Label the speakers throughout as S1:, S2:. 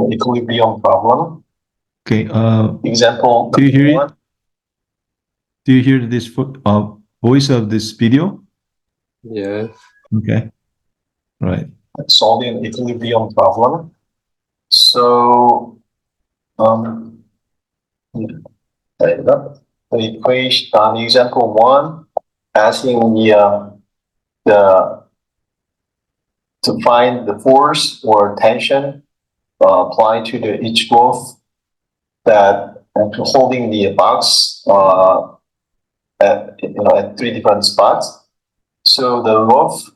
S1: an equilibrium problem.
S2: Okay.
S1: Example.
S2: Do you hear it? Do you hear this voice of this video?
S3: Yes.
S2: Okay. Right.
S1: Solving an equilibrium problem. So, the equation, the example one, asking the to find the force or tension applied to the each growth that holding the box at three different spots. So the roof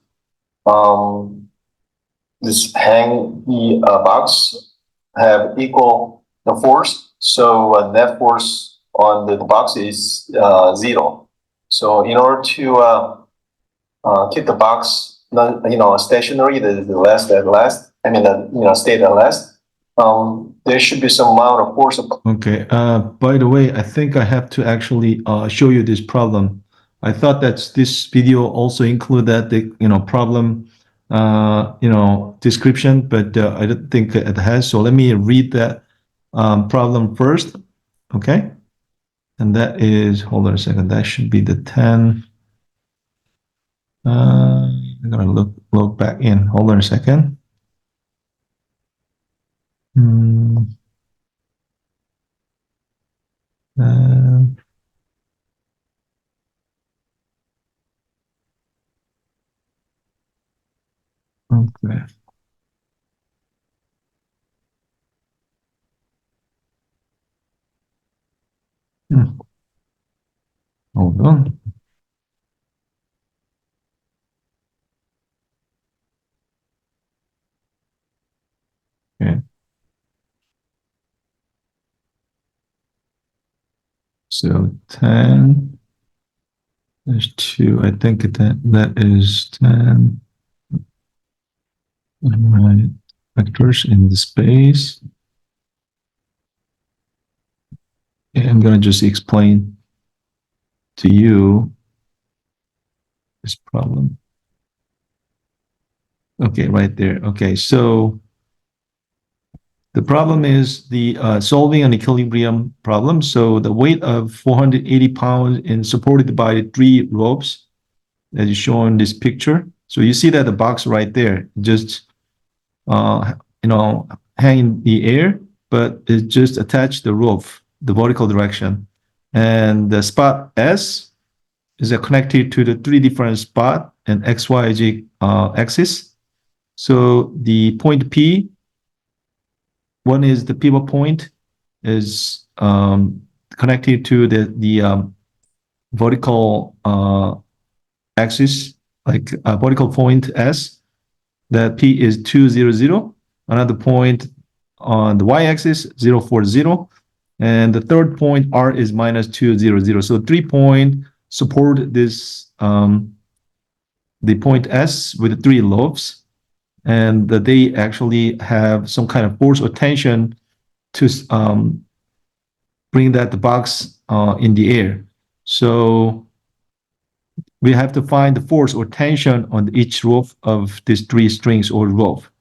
S1: this hang the box have equal the force. So net force on the box is 0. So in order to keep the box stationary, the last at last, I mean state at last, there should be some amount of force.
S2: Okay. By the way, I think I have to actually show you this problem. I thought that this video also included the problem description, but I don't think it has. So let me read that problem first. Okay. And that is, hold on a second, that should be the 10. I'm gonna look back in. Hold on a second. Okay. Hold on. Okay. So 10. There's 2. I think that is 10. Right. Vectors in the space. And I'm gonna just explain to you this problem. Okay, right there. Okay, so the problem is the solving an equilibrium problem. So the weight of 480 pounds and supported by 3 ropes, as is shown in this picture. So you see that the box right there just hang in the air, but it just attached the roof, the vertical direction, and the spot S is connected to the 3 different spot and X, Y, Z axis. So the point P, one is the pivot point, is connected to the vertical axis, like vertical point S. That P is 200. Another point on the y-axis 040, and the third point R is minus 200. So 3 point support this the point S with 3 lobes, and they actually have some kind of force or tension to bring that the box in the air. So we have to find the force or tension on each roof of these 3 strings or roof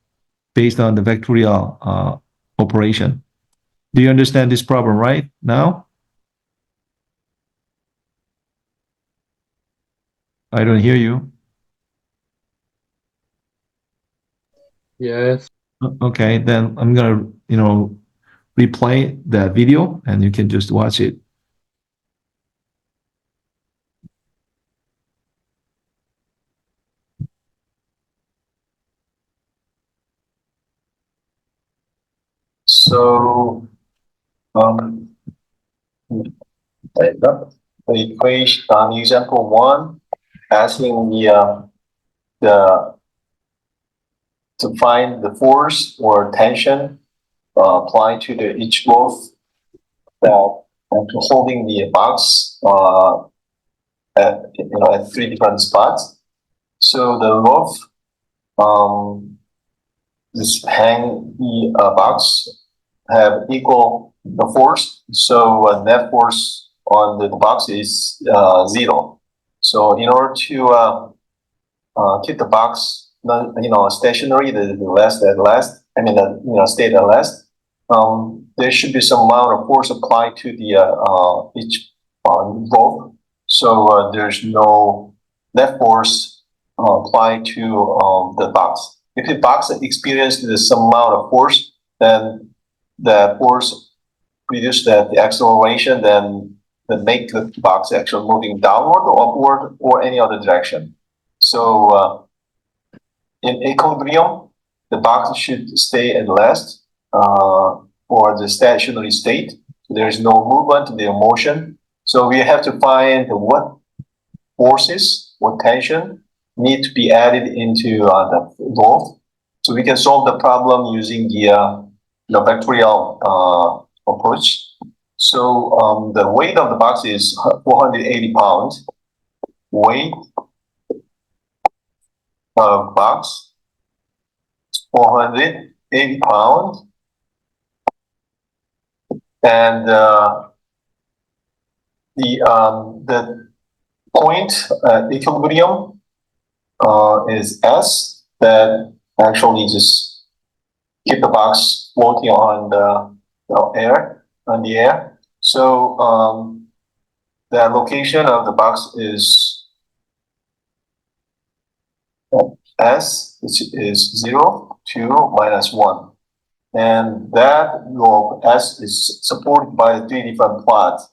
S2: based on the vectorial operation. Do you understand this problem right now? I don't hear you.
S3: Yes.
S2: Okay, then I'm gonna, replay that video and you can just watch it.
S1: So, the equation, example one, asking the to find the force or tension applied to the each growth that holding the box at 3 different spots. So the roof this hang the box have equal the force. So net force on the box is 0. So in order to keep the box stationary, the last at last, I mean stay at last, there should be some amount of force applied to the each rope. So there's no net force applied to the box. If the box experiences some amount of force, then the force reduces the acceleration, then make the box actually moving downward or upward or any other direction. So in equilibrium, the box should stay at rest or the stationary state. There's no movement, no motion. So we have to find what forces, what tension need to be added into the rope. So we can solve the problem using the vectorial approach. So the weight of the box is 480 pounds. Weight of box 480 pounds. And the point at equilibrium is S, that actually just keep the box floating on the air. So the location of the box is S, which is 0, 2, -1. And that rope S is supported by three different plots,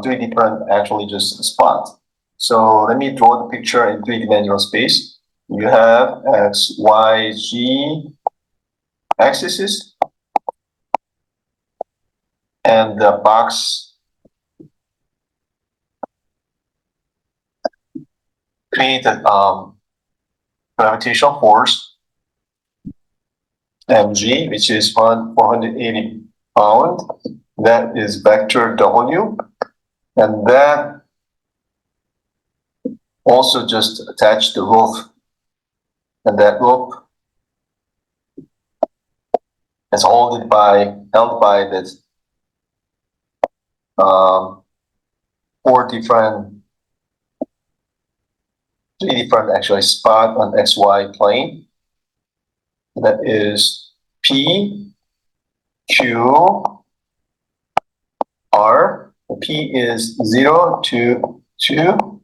S1: three different actually just spots. So let me draw the picture in three-dimensional space. You have X, Y, Z axes, and the box created gravitational force mg, which is 480 pounds. That is vector W, and that also just attached the rope, and that rope is held by this three different actually spot on XY plane. That is P, Q, R. P is 0, 2, 2,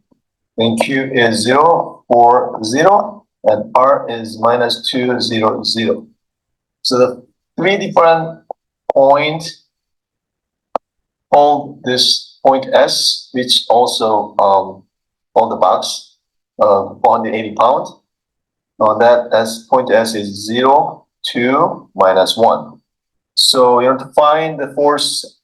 S1: and Q is 0, 4, 0, and R is -2, 0, 0. So the three different points hold this point S, which also hold the box 480 pounds. That S point S is 0, 2, -1. So in order to find the force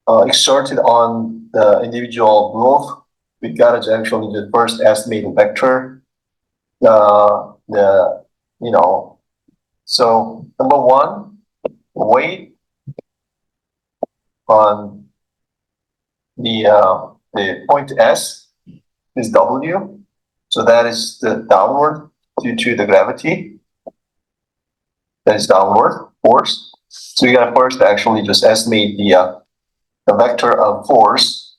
S1: exerted on the individual rope, we gotta actually just first estimate the vector. So number one, weight on the point S is W. So that is the downward due to the gravity. That is downward force. So you gotta first actually just estimate the vector of force.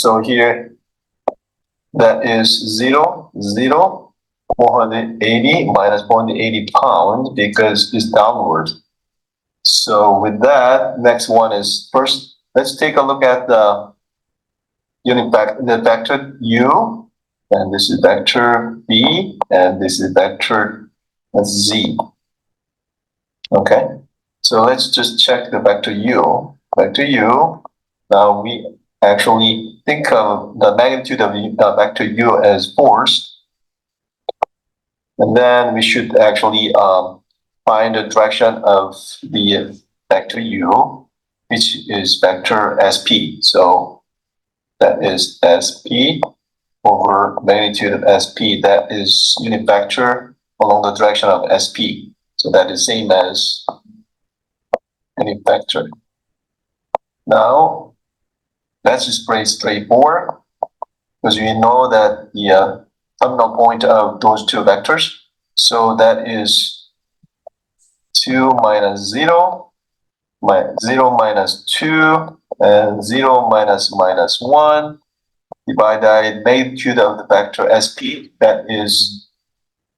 S1: So here that is 0, 0, 480 minus 480 pounds because it's downward. So with that, next one is first, let's take a look at the unit the vector U, and this is vector B, and this is vector Z. Okay, so let's just check the vector U. Vector U, now we actually think of the magnitude of the vector U as force, and then we should actually find the direction of the vector U, which is vector SP. So that is SP over magnitude of SP. That is unit vector along the direction of SP. So that is same as unit vector. Now, that's just very straightforward because we know that the terminal point of those two vectors. So that is 2 minus 0, 0 minus 2, and 0 minus minus 1 divided by magnitude of the vector SP, that is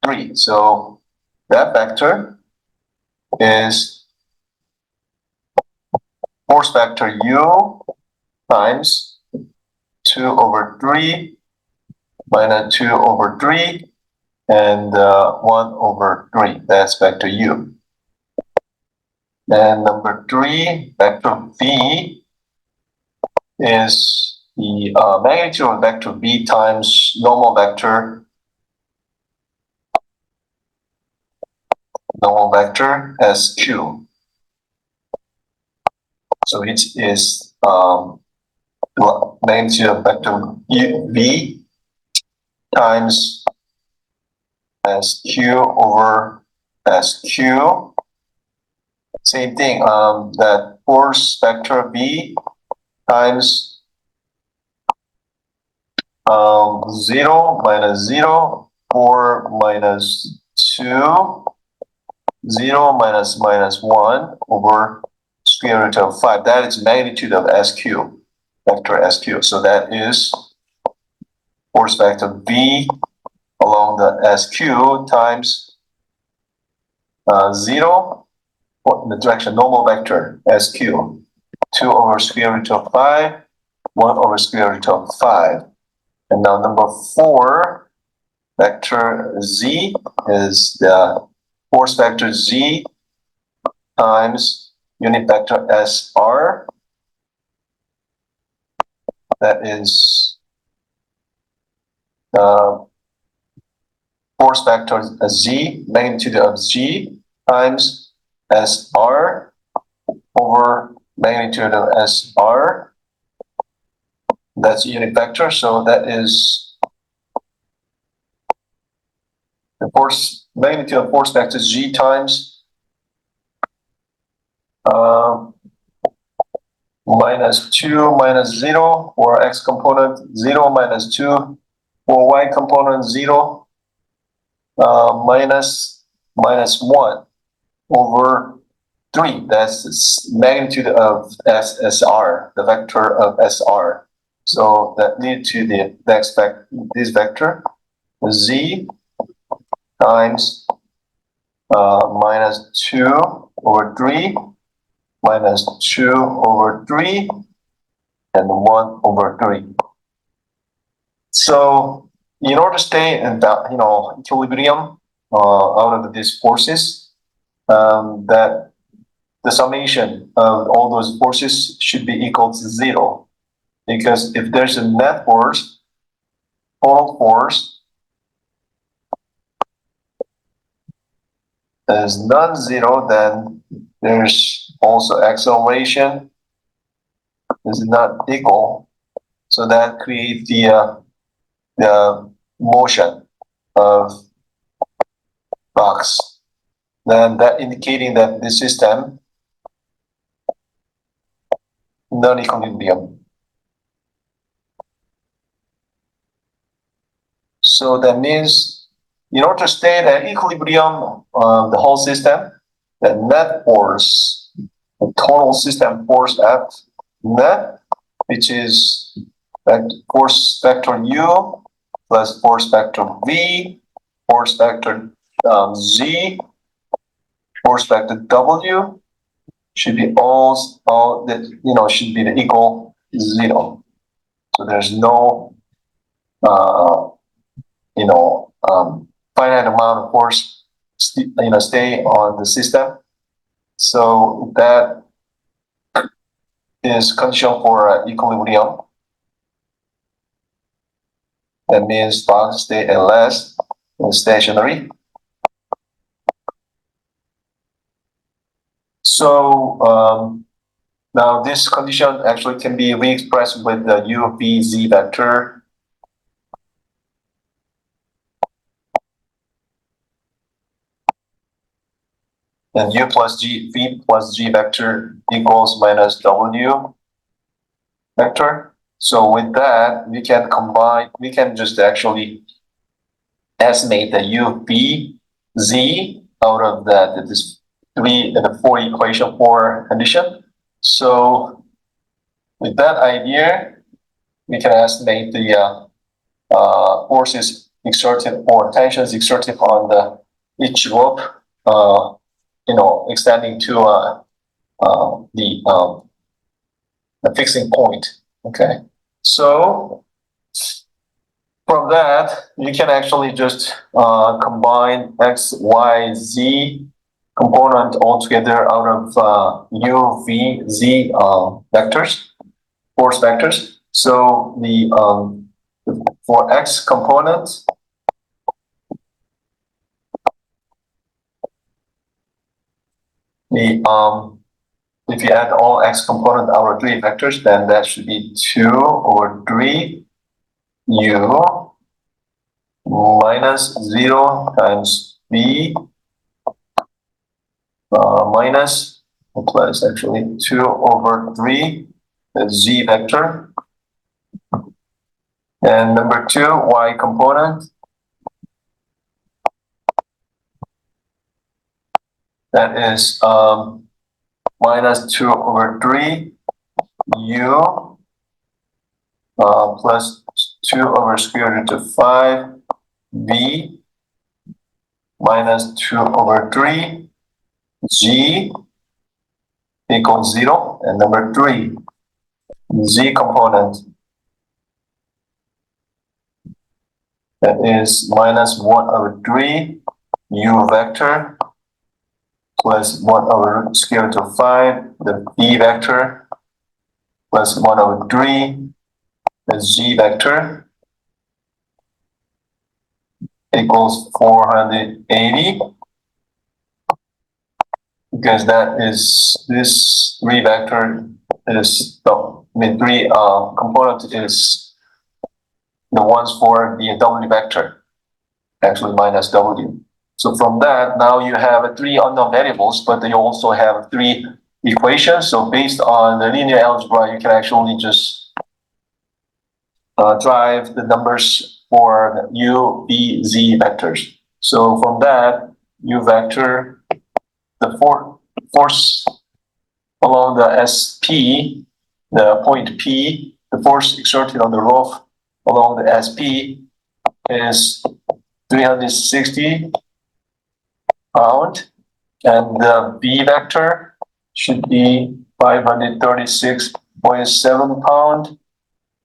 S1: 3. So that vector is force vector U times 2 over 3 minus 2 over 3 and 1 over 3. That's vector U. And number 3, vector V is the magnitude of vector V times normal vector SQ. So it is magnitude of vector V times SQ over SQ. Same thing, that force vector V times 0 minus 0, 4 minus 2, 0 minus minus 1 over square root of 5. That is magnitude of SQ, vector SQ. So that is force vector V along the SQ times 0 in the direction normal vector SQ, 2 over square root of 5, 1 over square root of 5. And now number 4, vector Z is the force vector Z times unit vector SR. That is force vector Z, magnitude of Z times SR over magnitude of SR. That's unit vector, so that is the force magnitude of force vector G times minus 2 minus 0 for x component, 0 minus 2 for y component, 0 minus 1 over 3. That's the magnitude of SR, the vector of SR. So that leads to the next vector, this vector, Z times minus 2 over 3 minus 2 over 3 and 1 over 3. So in order to stay in that, equilibrium out of these forces, that the summation of all those forces should be equal to 0. Because if there's a net force, total force is non-zero, then there's also acceleration is not equal. So that creates the motion of box. Then that indicating that the system non-equilibrium. So that means in order to stay at equilibrium, the whole system, the net force, the total system force F net, which is force vector U plus force vector V, force vector Z, force vector W should be all that should be the equal 0. So there's no finite amount of force stay on the system. So that is condition for equilibrium. That means box stay at rest and stationary. So now this condition actually can be re-expressed with the U, V, Z vector. And U plus G, V plus G vector equals minus W vector. So with that, we can just actually estimate the U, V, Z out of this 3 and the 4 equation 4 condition. So with that idea, we can estimate the forces exerted or tensions exerted on each rope, extending to the the fixing point. Okay, so from that, you can actually just combine x, y, z component all together out of u, v, z vectors, force vectors. So the for x component, the if you add all x component out of 3 vectors, then that should be 2/3 u minus 0 times v minus plus actually 2/3 the z vector, and number 2 y component, that is minus 2/3 u plus 2/5 v minus 2/3 g equals 0, and number 3 z component, that is minus 1/3 u vector plus 1/5 the v vector plus 1/3 the z vector equals 480, because that is this 3 vector is the 3 component is the ones for the w vector, actually minus w. So from that, now you have 3 unknown variables, but you also have 3 equations. So based on the linear algebra, you can actually just drive the numbers for u, v, z vectors. So from that, u vector, the force along the SP, the point P, the force exerted on the roof along the SP is 360 pound, and the V vector should be 536.7 pound,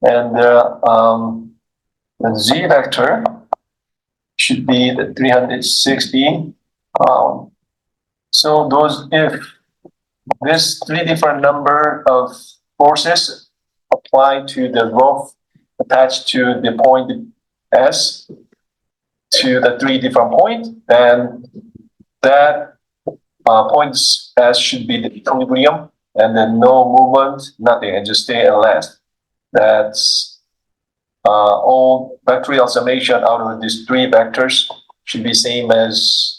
S1: and the Z vector should be the 360 pound. So those, if this 3 different number of forces apply to the roof attached to the point S to the 3 different points, then that point S should be the equilibrium, and then no movement, nothing, and just stay at last. That's all vectorial summation out of these 3 vectors should be same as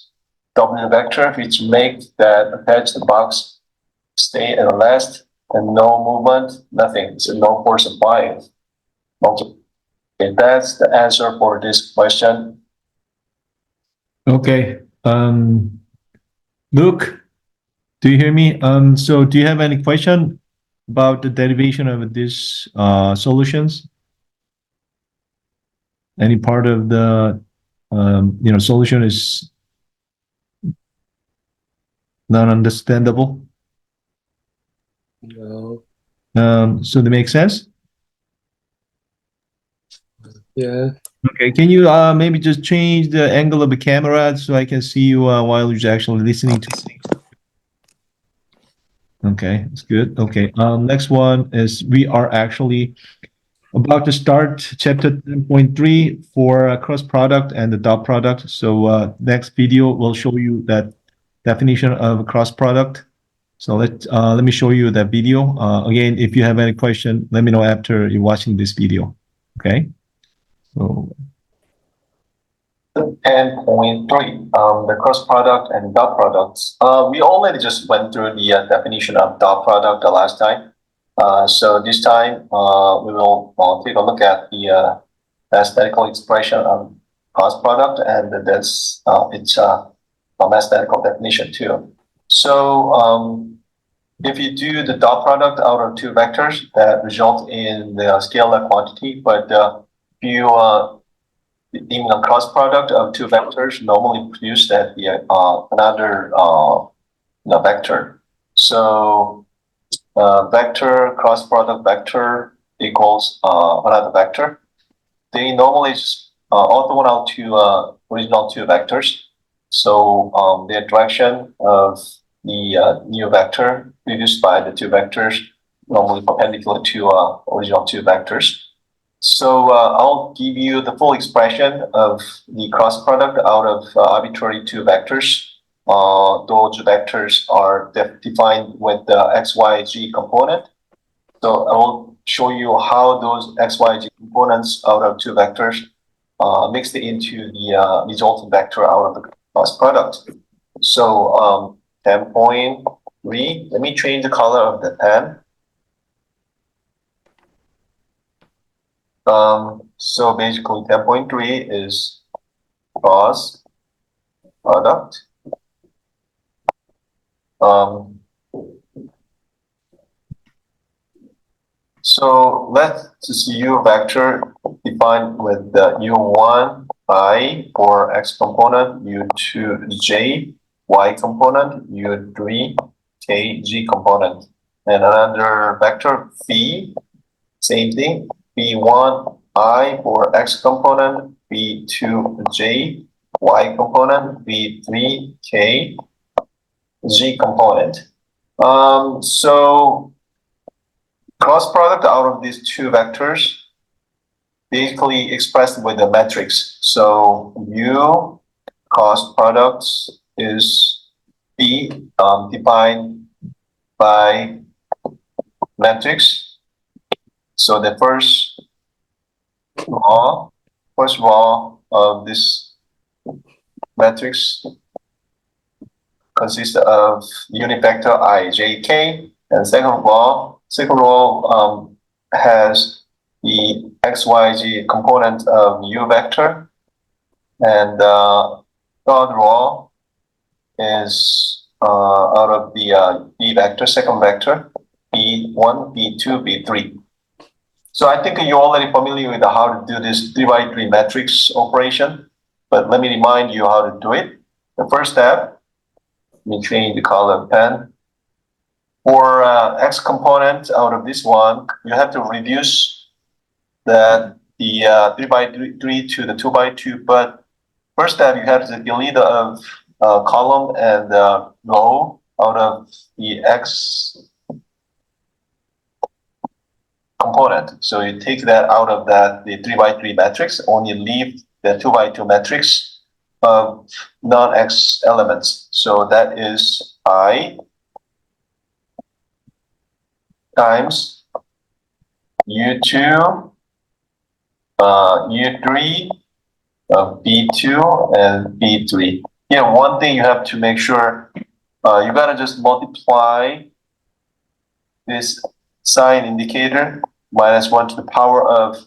S1: W vector, which make that attached box stay at last, and no movement, nothing, so no force applied. Okay, that's the answer for this question.
S2: Okay. Luke, do you hear me? So do you have any question about the derivation of these solutions? Any part of the solution is not understandable?
S3: No.
S2: So that makes sense?
S3: Yeah.
S2: Okay, can you maybe just change the angle of the camera so I can see you while you're actually listening to me? Okay, that's good. Okay, next one is we are actually about to start chapter 10.3 for cross product and the dot product. So next video will show you that definition of cross product. So let me show you that video. Again, if you have any question, let me know after you're watching this video. Okay. So
S1: 10.3, the cross product and dot products. We already just went through the definition of dot product the last time. So this time we will take a look at the mathematical expression of cross product, and that's its mathematical definition too. So if you do the dot product out of 2 vectors, that result in the scalar quantity, but if you even a cross product of 2 vectors normally produce that another vector. So vector cross product vector equals another vector. They normally just orthogonal to original two vectors. So the direction of the new vector reduced by the two vectors normally perpendicular to original two vectors. So I'll give you the full expression of the cross product out of arbitrary two vectors. Those vectors are defined with the x, y, g component. So I will show you how those x, y, g components out of two vectors mixed into the resultant vector out of the cross product. So 10.3, let me change the color of the pen. So basically 10.3 is cross product. So let's just U vector defined with the U1 I for x component, U2 j y component, U3 k g component, and another vector v, same thing, v1 I for x component, v2 j y component, v3 k g component. So cross product out of these two vectors basically expressed with the matrix. So U cross products is B defined by matrix. So the first row of this matrix consists of unit vector I, j, k, and second row has the x, y, g component of u vector, and third row is out of the b vector, second vector, b1, b2, b3. So I think you're already familiar with how to do this 3x3 matrix operation, but let me remind you how to do it. The first step, let me change the color of pen. For x component out of this one, you have to reduce the 3x3 to the 2x2. But first step, you have to delete the column and row out of the x component. So you take that out of the 3x3 matrix, only leave the 2x2 matrix of non-x elements. So that is I times U2, U3, B2, and B3. Yeah, one thing you have to make sure, you gotta just multiply this sign indicator minus 1 to the power of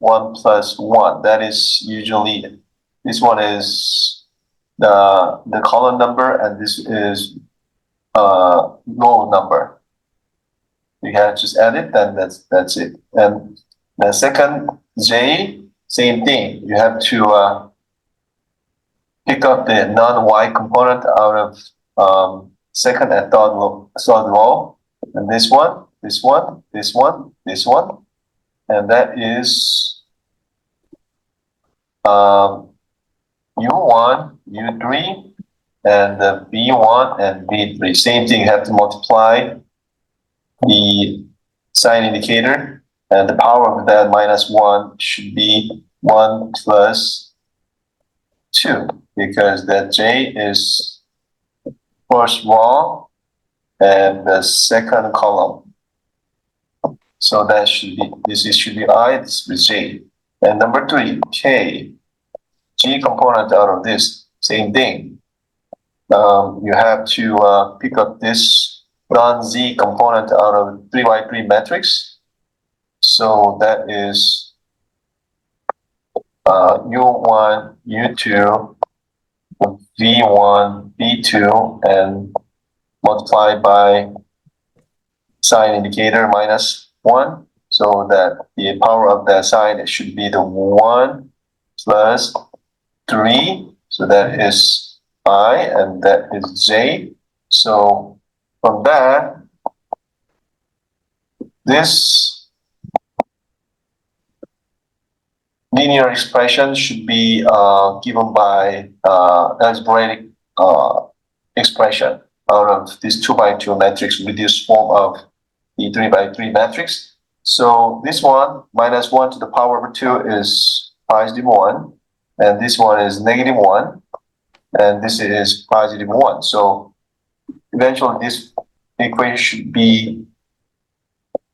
S1: 1 plus 1. That is usually, this one is the column number, and this is row number. You can just add it, then that's it. And the second j, same thing. You have to pick up the non-y component out of second and third row, and this one, this one, this one, this one, and that is U1, U3, and B1 and B3. Same thing. You have to multiply the sign indicator, and the power of that minus 1 should be 1 plus 2, because that j is first row and the second column. So that should be, this should be I, this is j. And number 3, k, g component out of this, same thing. You have to pick up this non-z component out of 3x3 matrix. So that is U1, U2, V1, V2, and multiplied by sign indicator minus 1. So that the power of that sign, it should be the 1 plus 3. So that is I, and that is j. So from that, this linear expression should be given by algebraic expression out of this 2 by 2 matrix reduced form of the 3 by 3 matrix. So this one, minus 1 to the power of 2 is positive 1, and this one is negative 1, and this is positive 1. So eventually this equation should be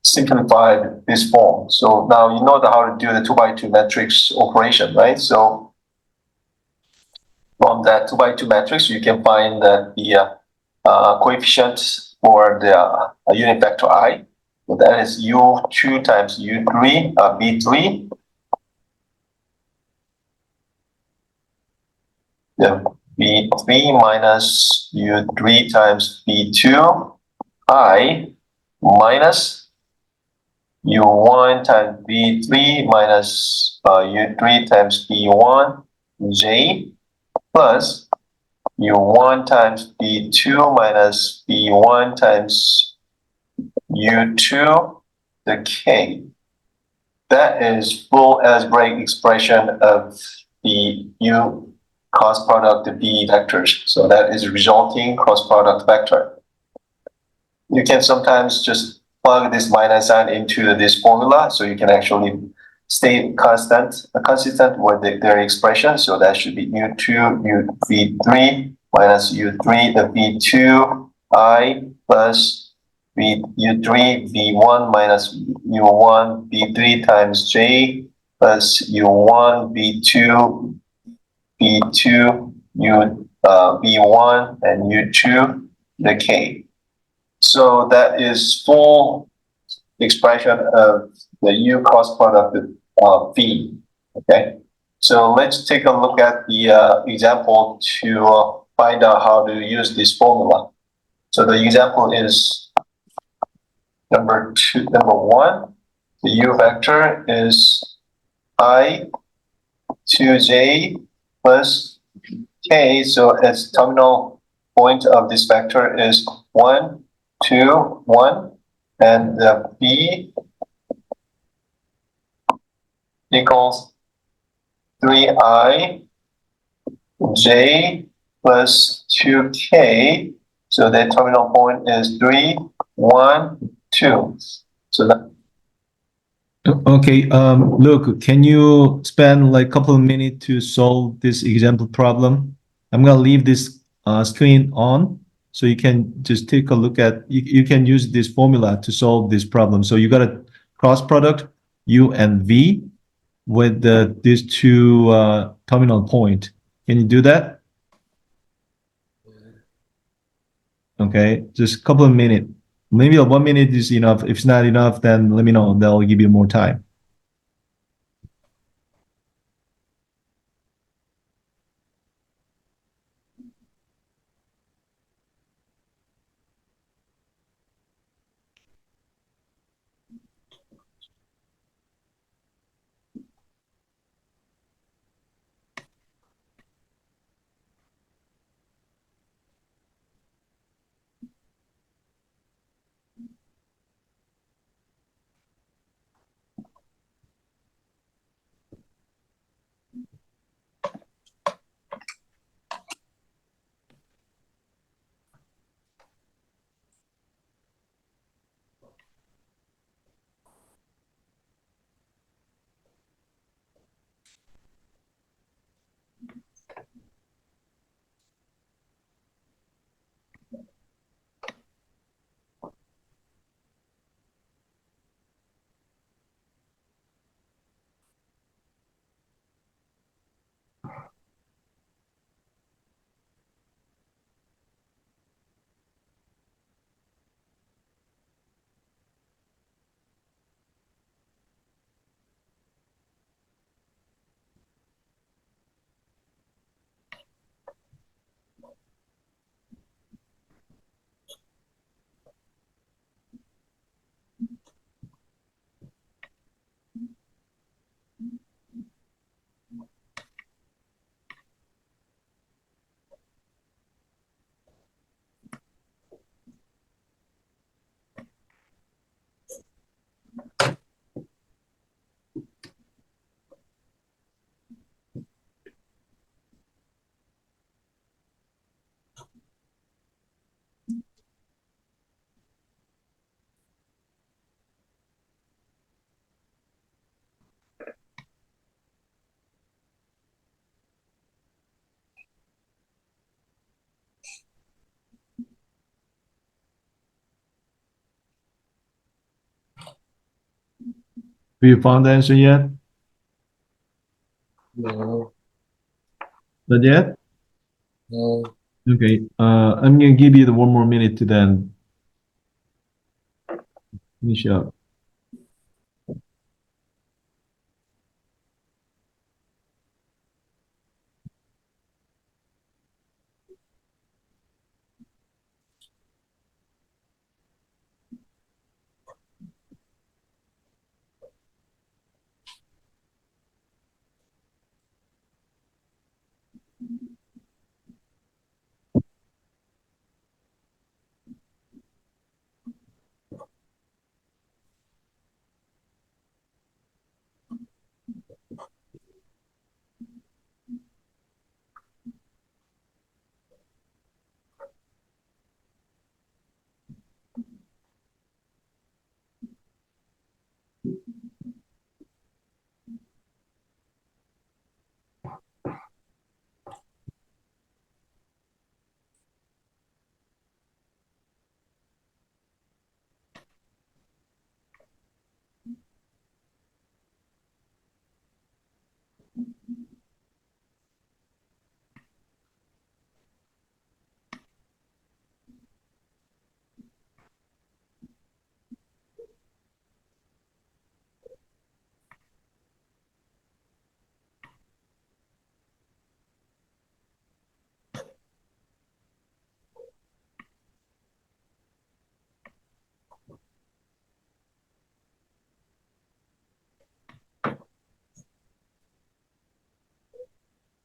S1: simplified this form. So now you know how to do the 2 by 2 matrix operation, right? So from that 2 by 2 matrix, you can find that the coefficient for the unit vector I. So that is u2 times u3, b3. The b3 minus u3 times b2 I minus u1 times b3 minus u3 times b1 j plus u1 times b2 minus b1 times u2 the k. That is full algebraic expression of the u cross product of b vectors. So that is resulting cross product vector. You can sometimes just plug this minus sign into this formula, so you can actually stay consistent with their expression. So that should be u2 v3 minus u3 the v2 I plus u3 v1 minus u1 v3 times j plus u1 v2 v2 u v1 and u2 the k. So that is full expression of the u cross product of v. Okay, so let's take a look at the example to find out how to use this formula. So the example is number one. The u vector is I 2j plus k. So its terminal point of this vector is 1, 2, 1, and the b equals 3i j plus 2k. So the terminal point is 3, 1, 2. So that.
S2: Okay, Luke, can you spend like a couple of minutes to solve this example problem? I'm gonna leave this screen on so you can just take a look at, you can use this formula to solve this problem. So you got a cross product u and v with these two terminal point. Can you do that? Okay, just a couple of minutes. Maybe a 1 minute is enough. If it's not enough, then let me know. They'll give you more time. you found the answer yet?
S3: No.
S2: Not yet?
S3: No.
S2: Okay. I'm gonna give you the 1 more minute to then finish up.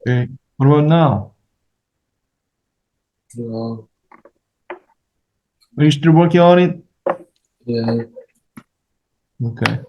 S2: Okay. What about now?
S3: No.
S2: Are you still working on it?
S3: Yeah.
S2: Okay.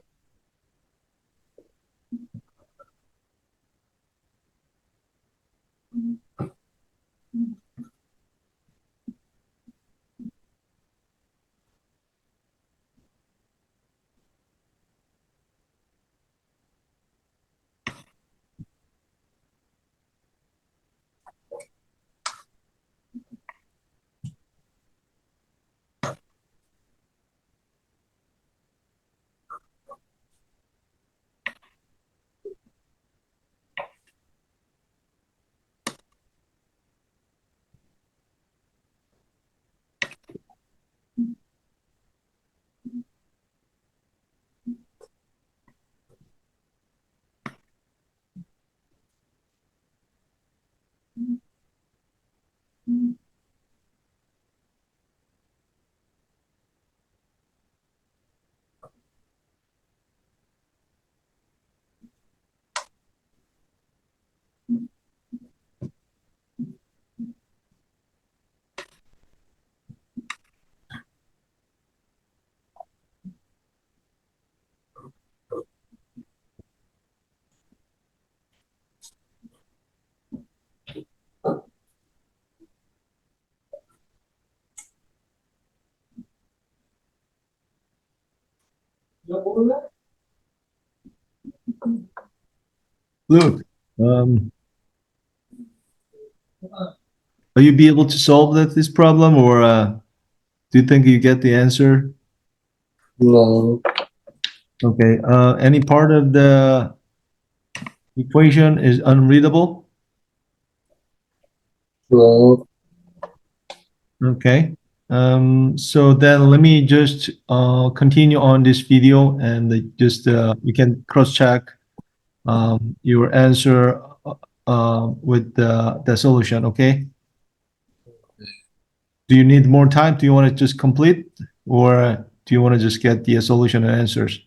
S2: Look, are you be able to solve this problem, or do you think you get the answer?
S3: No.
S2: Okay. Any part of the equation is unreadable?
S3: No.
S2: Okay. So then let me just continue on this video and just you can cross check your answer with the solution. Okay. Do you need more time? Do you want to just complete, or do you want to just get the solution and answers?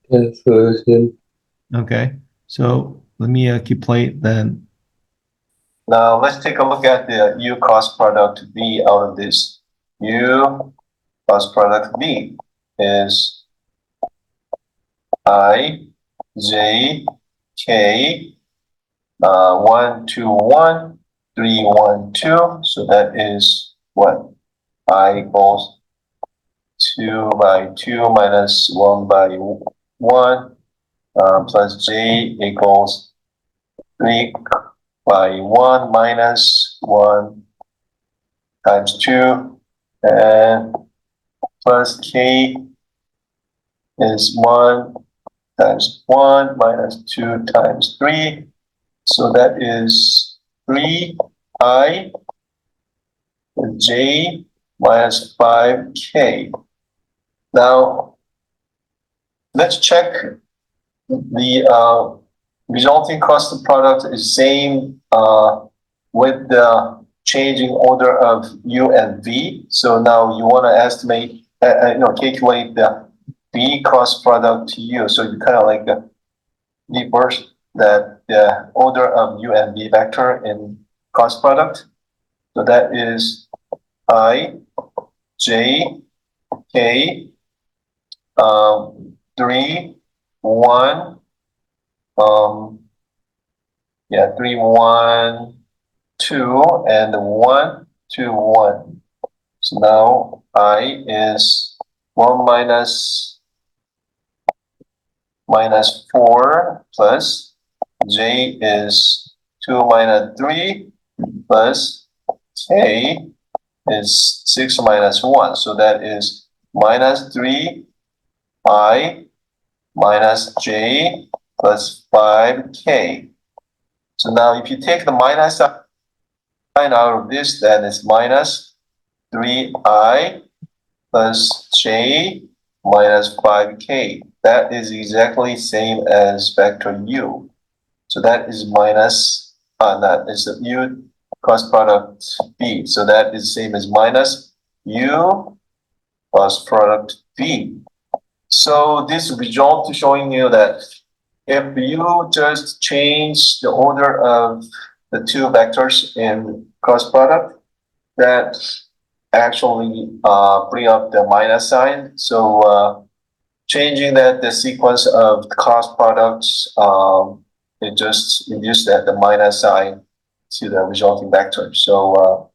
S3: Solution.
S2: Okay. So let me keep playing then.
S1: Now let's take a look at the U cross product B out of this. U cross product B is I, J, K, 1, 2, 1, 3, 1, 2. So that is what? I equals 2 by 2 minus 1 by 1 plus J equals 3 by 1 minus 1 times 2 and plus K is 1 times 1 minus 2 times 3. So that is 3I j minus 5k. Now, let's check the resulting cost product is same with the changing order of u and v. So now you want to estimate, calculate the v cross product to u. So you kind of like reverse that the order of u and v vector in cross product. So that is I j k 3 1 3 1 2 and 1 2 1. So now I is 1 minus 4 plus j is 2 minus 3 plus k is 6 minus 1. So that is minus 3 I minus j plus 5k. So now if you take the minus sign out of this, then it's minus 3I plus j minus 5k. That is exactly same as vector u. So that is minus, that is the u cross product v. So that is same as minus u cross product v. So this result is showing you that if you just change the order of the two vectors in cross product, that actually bring up the minus sign. So changing that the sequence of cross products, it just induced that the minus sign to the resulting vector. So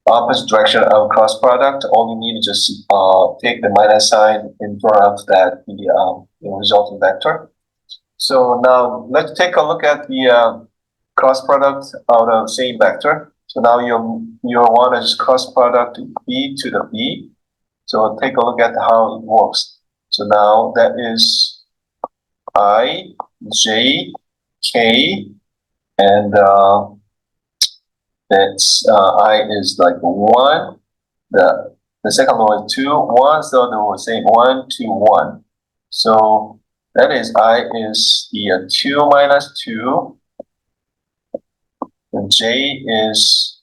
S1: opposite direction of cross product, all you need is just take the minus sign in front of that the resulting vector. So now let's take a look at the cross product out of same vector. So now you want to just cross product b to the b. So take a look at how it works. So now that is I j k, and that's I is like 1. The second one is 2 1. So they will say 1 2 1. So that is I is the 2 minus 2. And j is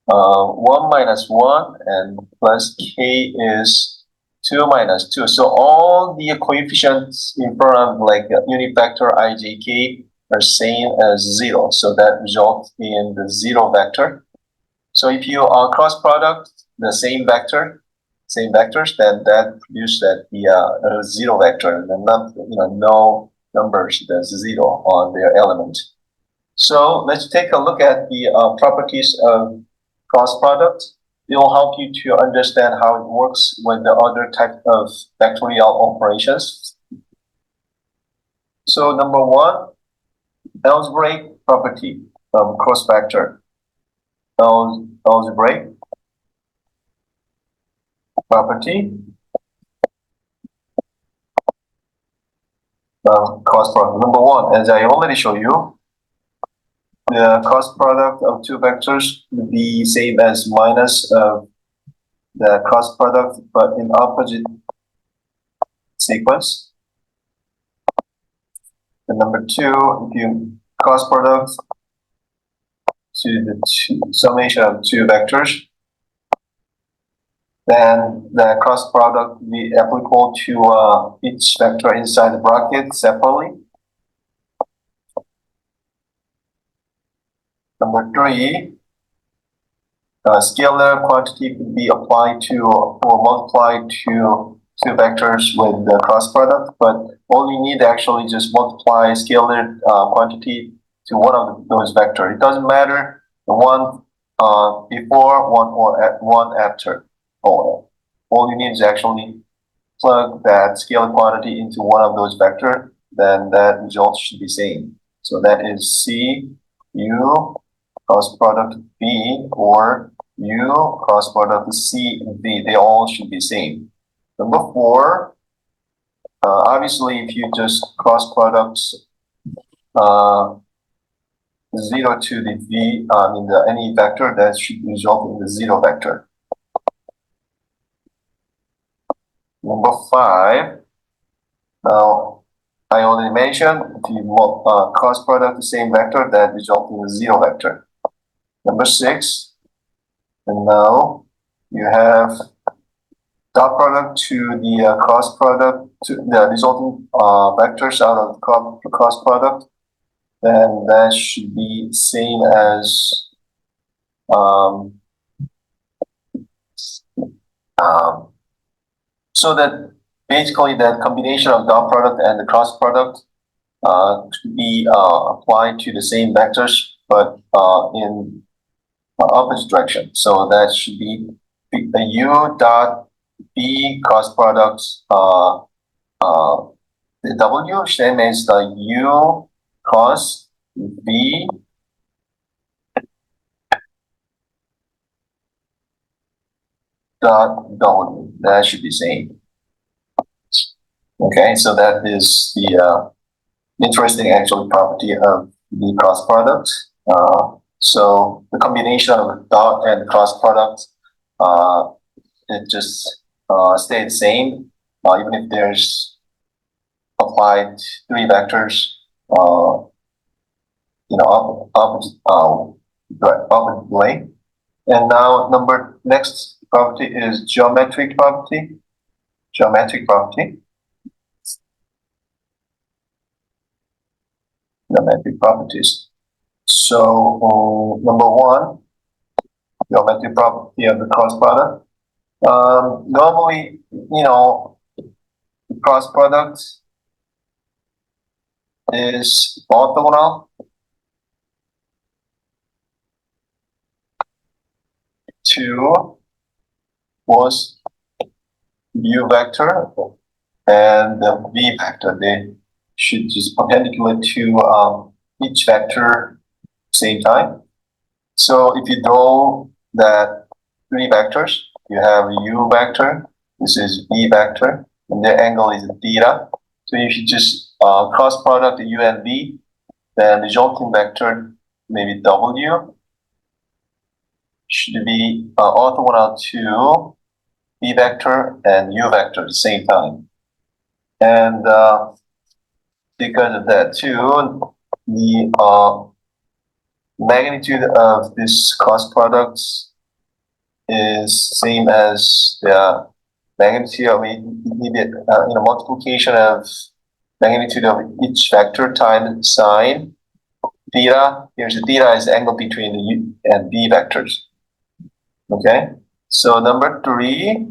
S1: 1 minus 1, and plus k is 2 minus 2. So all the coefficients in front of like unit vector ijk are same as 0. So that results in the 0 vector. So if you cross product the same vectors, then that produces that the 0 vector, and not no numbers that's 0 on their element. So let's take a look at the properties of cross product. It will help you to understand how it works with the other type of vectorial operations. So number 1, algebraic property of cross vector. Algebraic property of cross product. Number 1, as I already showed you, the cross product of two vectors would be same as minus of the cross product, but in opposite sequence. And number 2, if you cross product to the summation of two vectors, then the cross product will be applicable to each vector inside the bracket separately. Number 3, scalar quantity could be applied to or multiplied to two vectors with the cross product, but all you need actually just multiply scalar quantity to one of those vectors. It doesn't matter the one before, one after. All you need is actually plug that scalar quantity into one of those vectors, then that result should be same. So that is C U cross product B or U cross product C and B. They all should be same. Number 4, obviously, if you just cross products 0 to the v, any vector, that should result in the 0 vector. Number 5. Now, I already mentioned if you cross product the same vector, that results in a 0 vector. Number 6. And now you have dot product to the cross product to the resulting vectors out of the cross product, then that should be same as so that basically that combination of dot product and the cross product to be applied to the same vectors, but in opposite direction. So that should be the u dot b cross products the w same as the u cross v dot w. That should be same. Okay, so that is the interesting actual property of the cross product. So the combination of dot and cross product, it just stay the same, even if there's applied 3 vectors, opposite. And now next property is geometric property. Geometric property. Geometric properties. So number 1, geometric property of the cross product. Normally, the cross product is orthogonal to both u vector and the v vector. They should just perpendicular to each vector same time. So if you draw that 3 vectors, you have u vector, this is v vector, and their angle is theta. So if you just cross product u and v, then the resulting vector, maybe w, should be orthogonal to v vector and u vector at the same time. And because of that too, the magnitude of this cross product is same as the magnitude of multiplication of magnitude of each vector times sine theta. Here's the theta is the angle between the u and v vectors. Okay, so number 3,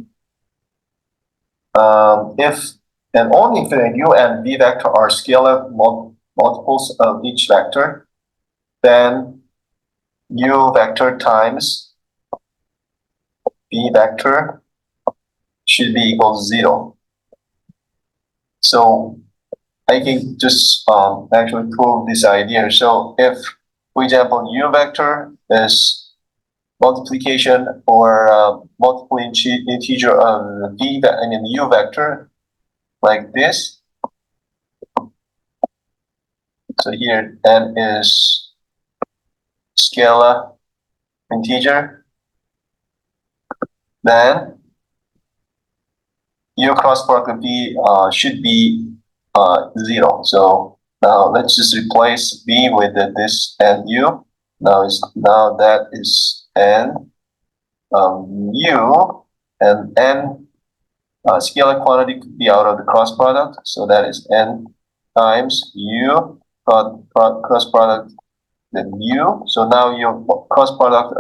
S1: if and only if the u and v vector are scalar multiples of each vector, then u vector times v vector should be equal to 0. So I can just actually prove this idea. So if, for example, u vector is multiplication or multiple integer of u vector, like this. So here n is scalar integer, then u cross product v should be 0. So now let's just replace v with this and u. Now that is n u, and n scalar quantity could be out of the cross product. So that is n times u cross product then u. So now you cross product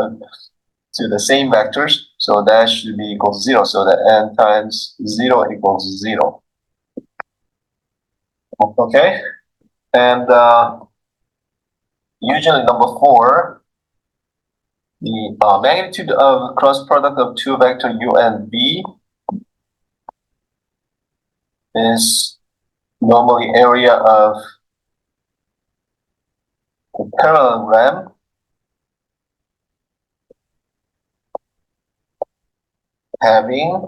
S1: to the same vectors. So that should be equal to 0. So that n times 0 equals 0. Okay, and usually number 4, the magnitude of cross product of 2 vector u and v is normally area of the parallelogram having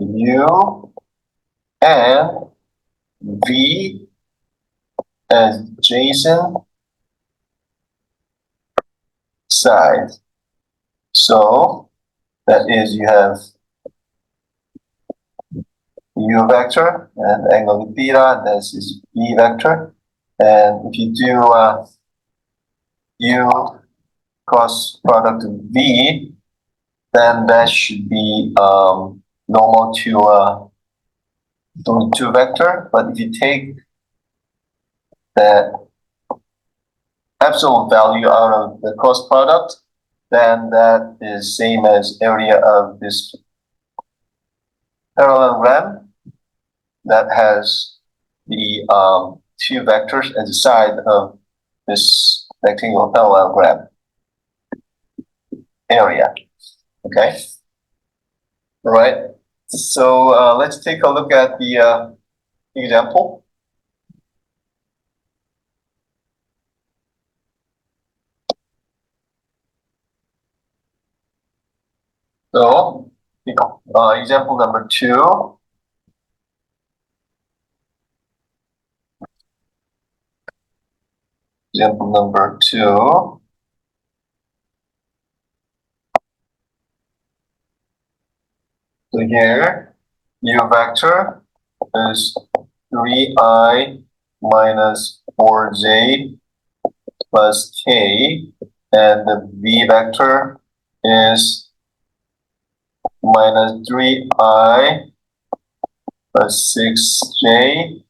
S1: u and V adjacent side. So that is, you have U vector and angle theta, this is V vector. And if you do U cross product V, then that should be normal to two vector. But if you take that absolute value out of the cross product, then that is same as area of this parallelogram that has the two vectors at the side of this rectangular parallelogram area. Okay. All right. So let's take a look at the example. So example number 2. Example number 2. So here, U vector is 3i minus 4j plus k, and the V vector is minus 3i plus 6j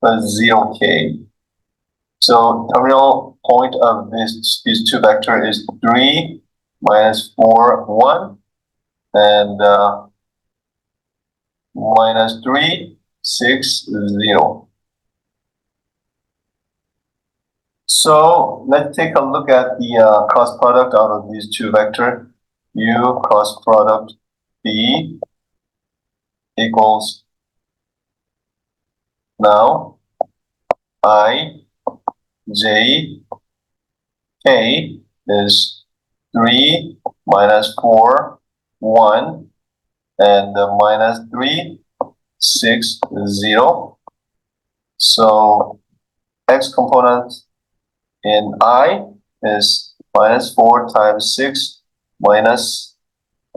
S1: plus 0k. So terminal point of these two vectors is 3 minus 4, 1, and minus 3, 6, 0. So let's take a look at the cross product out of these two vectors. U cross product B equals, now I j k is 3 minus 4, 1, and minus 3, 6, 0. So x component in I is minus 4 times 6 minus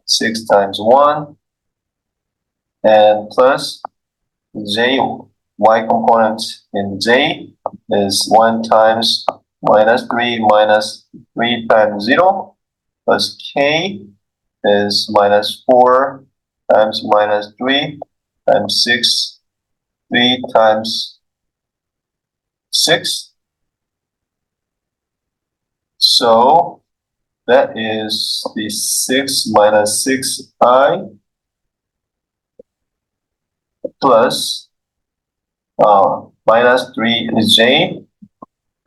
S1: 6 times 1, and plus j y component in j is 1 times minus 3 minus 3 times 0, plus k is minus 4 times minus 3 times 6, 3 times 6. So that is the 6 minus 6i plus minus 3 is j,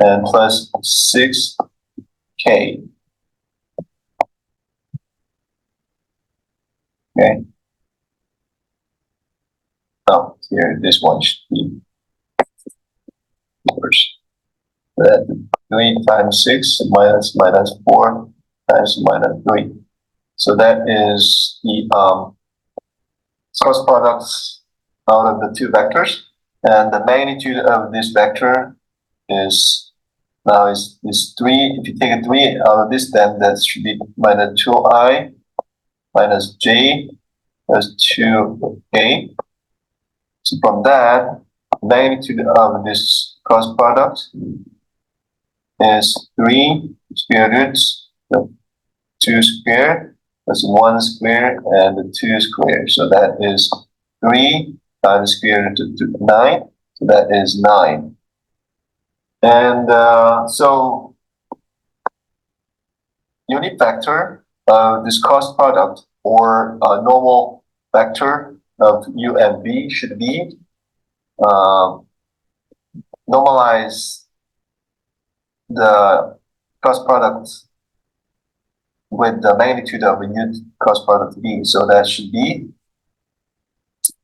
S1: and plus 6k. Okay. Now here, this one should be first. That 3 times 6 minus 4 times minus 3. So that is the cross product out of the two vectors, and the magnitude of this vector is now is 3. If you take a 3 out of this, then that should be minus 2i minus j plus 2k. So from that, magnitude of this cross product is 3 square roots of 2 square plus 1 square and 2 square. So that is 3 times square root of 9. So that is 9. And so unit vector of this cross product, or a normal vector of u and v, should be normalize the cross product with the magnitude of a unit cross product v. So that should be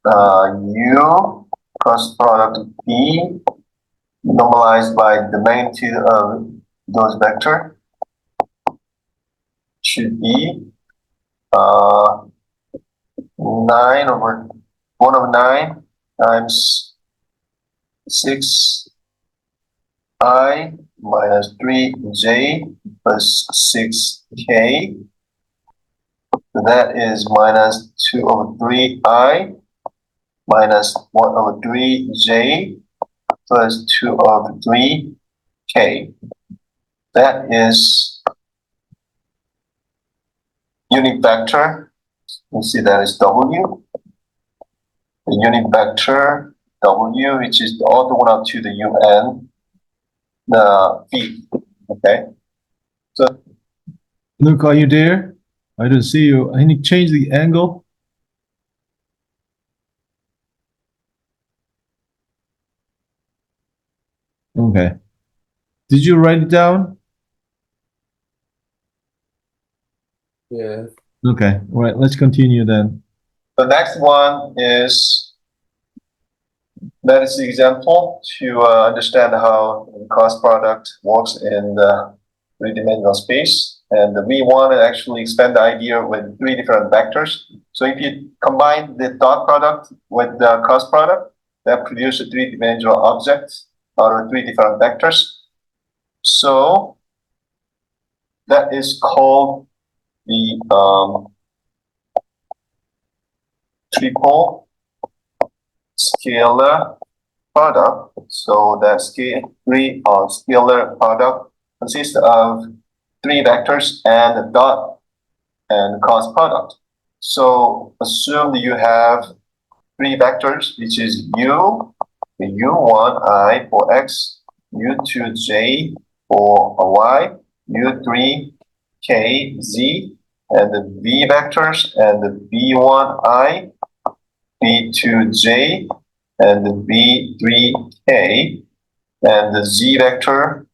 S1: u cross product v normalized by the magnitude of those vector should be 9 over 1 over 9 times 6I minus 3J plus 6K. That is minus 2 over 3I minus 1 over 3J plus 2 over 3K. That is unit vector. You see that is W. The unit vector W, which is orthogonal to the UN, the V. Okay. So
S2: Luke, are you there? I don't see you. I need to change the angle. Okay. Did you write it down?
S3: Yeah.
S2: Okay. All right. Let's continue then.
S1: the next one is that is the example to understand how the cost product works in the three-dimensional space. And we want to actually expand the idea with three different vectors. So if you combine the dot product with the cost product, that produces a three-dimensional object out of three different vectors. So that is called the triple scalar product. So that scalar product consists of three vectors and a dot and cost product. So assume that you have three vectors, which is u1i for x, u2j for y, u3k z, and the v vectors, and the b1i, b2j, and the b3k, and the z vector,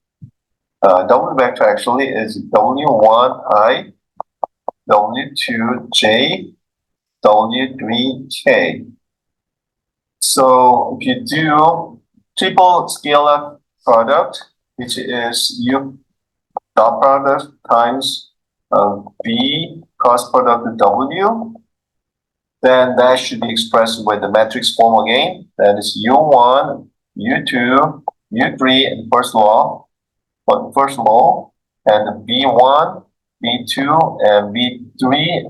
S1: w vector actually is w1i, w2j, w3k. So if you do triple scalar product, which is u dot product times b cross product w, then that should be expressed with the matrix form again. That is u1, u2, u3 in first law, and b1, b2, and b3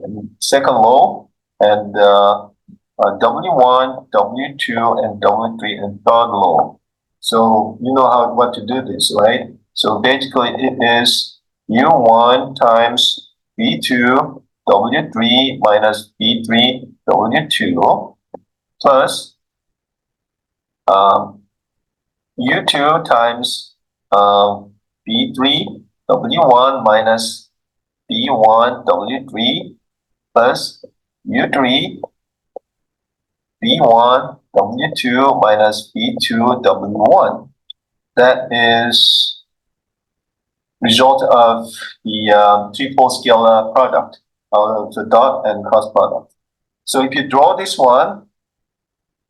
S1: in second law, and w1, w2, and w3 in third law. So you know what to do this, right? So basically it is u1 times b2 w3 minus b3 w2 plus u2 times b3 w1 minus b1 w3 plus u3 b1 w2 minus b2 w1. That is result of the triple scalar product out of the dot and cross product. So if you draw this one,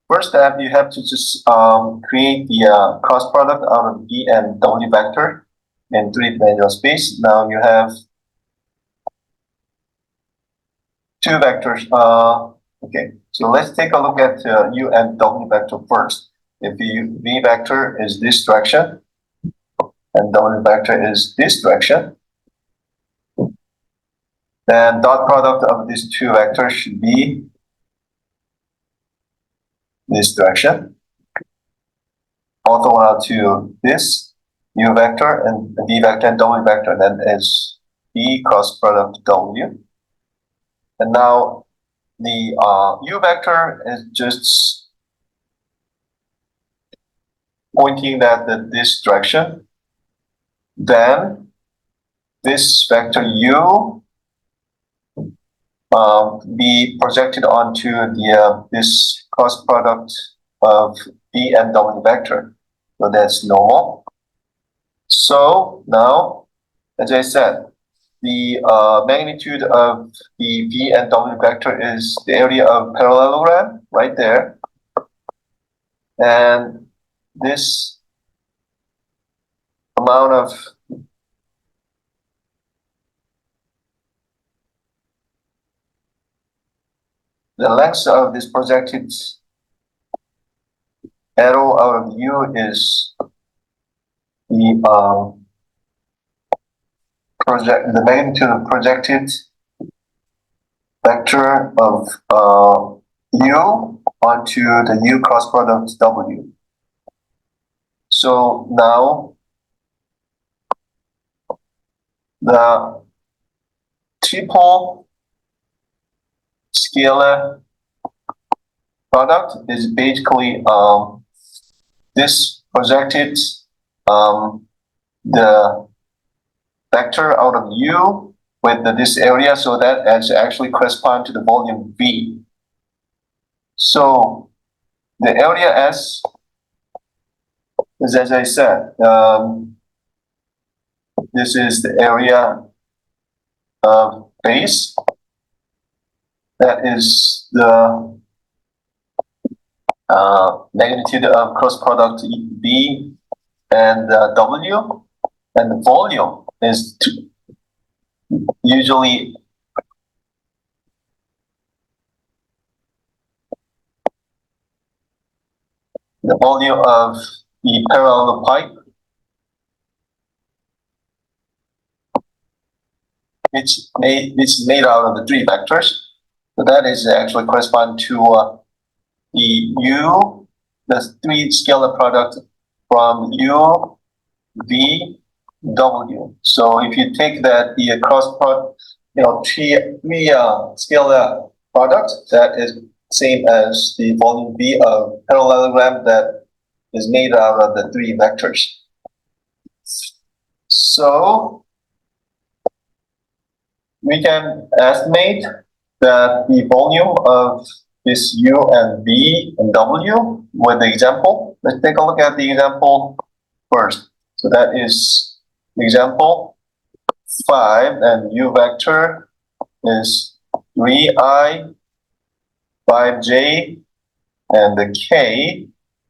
S1: first step you have to just create the cross product out of B and W vector in three-dimensional space. Now you have two vectors. Okay, so let's take a look at U and W vector first. If the V vector is this direction and W vector is this direction, then dot product of these two vectors should be this direction, orthogonal to this U vector and V vector and W vector, then is B cross product W. And now the U vector is just pointing that this direction. Then this vector U be projected onto the this cross product of B and W vector. So that's normal. So now, as I said, the magnitude of the V and W vector is the area of parallelogram right there. And this amount of the length of this projected arrow out of U is the the magnitude of projected vector of U onto the U cross product W. So now the triple scalar product is basically this projected the vector out of U with this area, so that actually correspond to the volume V. So the area S is, as I said, this is the area of base. That is the magnitude of cross product B and W, and the volume is usually the volume of the parallel pipe, which is made out of the three vectors. So that is actually correspond to the U, the three scalar product from U, V, W. So if you take that the cross product, three scalar product, that is same as the volume V of parallelogram that is made out of the three vectors. So we can estimate that the volume of this U and V and W with the example. Let's take a look at the example first. So that is example 5, and U vector is 3I, 5J, and the K,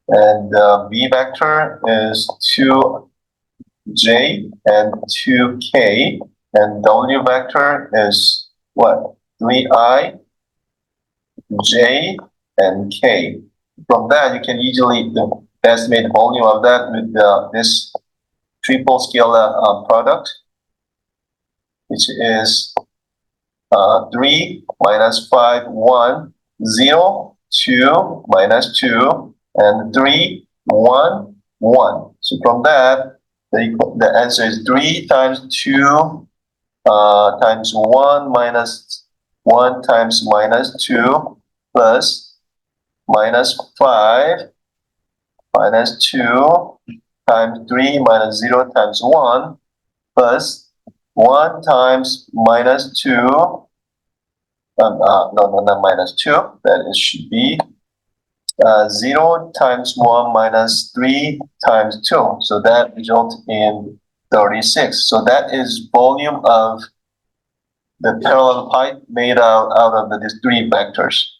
S1: and the V vector is 2J and 2K, and W vector is what? 3I, J, and K. From that, you can easily estimate the volume of that with this triple scalar product, which is 3 minus 5, 1, 0, 2, minus 2, and 3, 1, 1. So from that, the answer is 3 times 2 times 1 minus 1 times minus 2 plus minus 5 minus 2 times 3 minus 0 times 1 plus 1 times minus 2, no, not minus 2, that it should be 0 times 1 minus 3 times 2. So that results in 36. So that is volume of the parallel pipe made out of these three vectors.